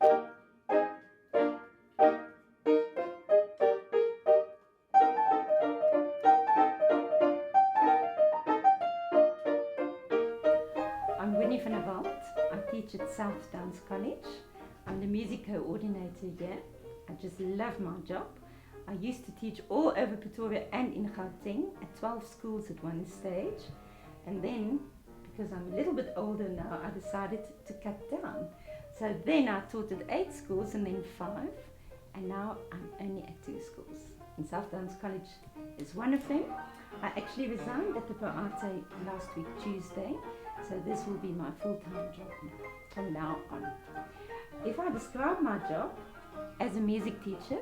I'm Winnie van Walt. I teach at Southdowns College. I'm the music coordinator here. I just love my job. I used to teach all over Pretoria and in Gauteng at 12 schools at one stage. And then, because I'm a little bit older now, I decided to cut down. So then I taught at 8 schools and then 5. And now I'm only at 2 schools. And Southdowns College is one of them. I actually resigned at the Paate last week, Tuesday. So this will be my full-time job from now on. If I describe my job as a music teacher,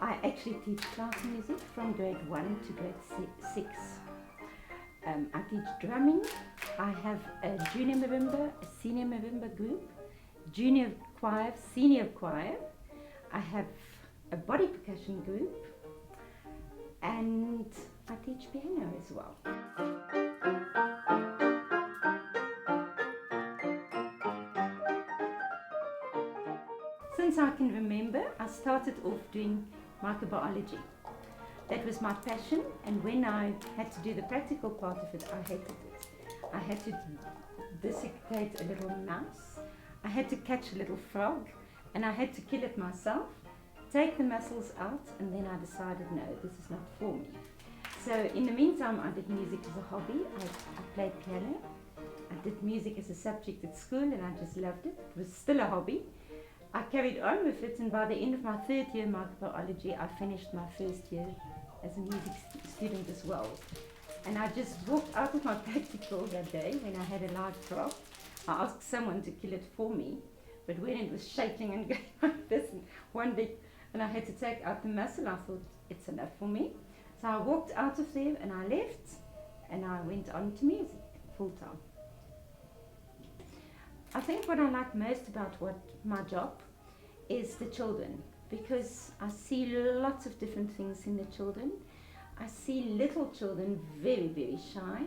I actually teach class music from grade 1 to grade 6. I teach drumming. I have a junior marimba, a senior marimba group, junior choir, senior choir. I have a body percussion group, and I teach piano as well. Since I can remember, I started off doing microbiology. That was my passion, and when I had to do the practical part of it, I hated it. I had to dissecate a little mouse, I had to catch a little frog, and I had to kill it myself, take the muscles out, and then I decided, no, this is not for me. So in the meantime, I did music as a hobby. I played piano. I did music as a subject at school, and I just loved it. It was still a hobby. I carried on with it, and by the end of my 3rd year microbiology, I finished my 1st year as a music student as well. And I just walked out of my practical that day when I had a live frog. I asked someone to kill it for me, but when it was shaking and going like this, and one big, and I had to take out the muscle, I thought, it's enough for me. So I walked out of there and I left, and I went on to music full time. I think what I like most about my job is the children, because I see lots of different things in the children. I see little children very, very shy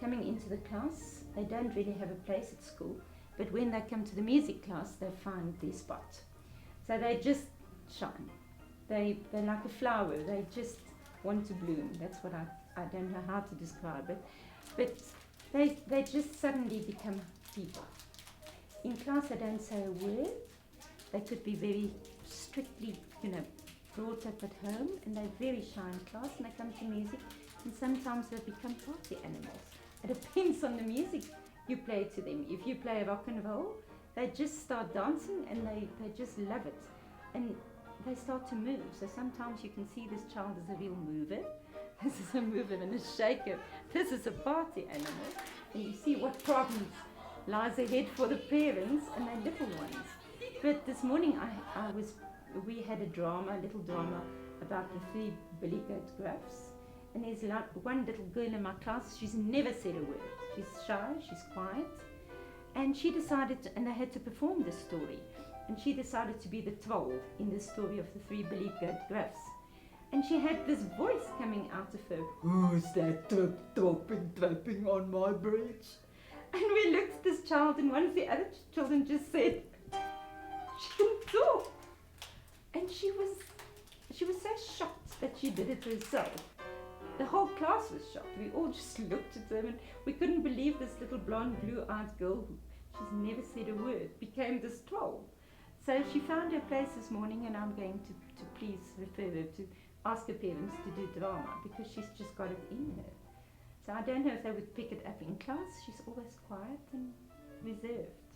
coming into the class. They don't really have a place at school, but when they come to the music class, they find their spot. So they just shine. They're like a flower. They just want to bloom. That's what I don't know how to describe it, but they just suddenly become people. In class, they don't say a word. They could be very strictly, brought up at home, and they're very shy in class, and they come to music, and sometimes they become party animals. It depends on the music you play to them. If you play rock and roll, they just start dancing, and they just love it. And they start to move. So sometimes you can see this child is a real mover. This is a mover and a shaker. This is a party animal. And you see what problems lies ahead for the parents and their little ones. But this morning we had a little drama about the 3 billy goat gruffs. And there's one little girl in my class, she's never said a word. She's shy, she's quiet. And she decided, and they had to perform this story. And she decided to be the troll in the story of the 3 billy goat gruffs. And she had this voice coming out of her, "Who's that dropping on my bridge?" And we looked at this child, and one of the other children just said, "She can talk." And she was so shocked that she did it herself. The whole class was shocked. We all just looked at them, and we couldn't believe this little blonde, blue-eyed girl, who she's never said a word, became this troll. So she found her place this morning, and I'm going to please refer her to ask her parents to do drama, because she's just got it in her. So I don't know if they would pick it up in class. She's always quiet and reserved.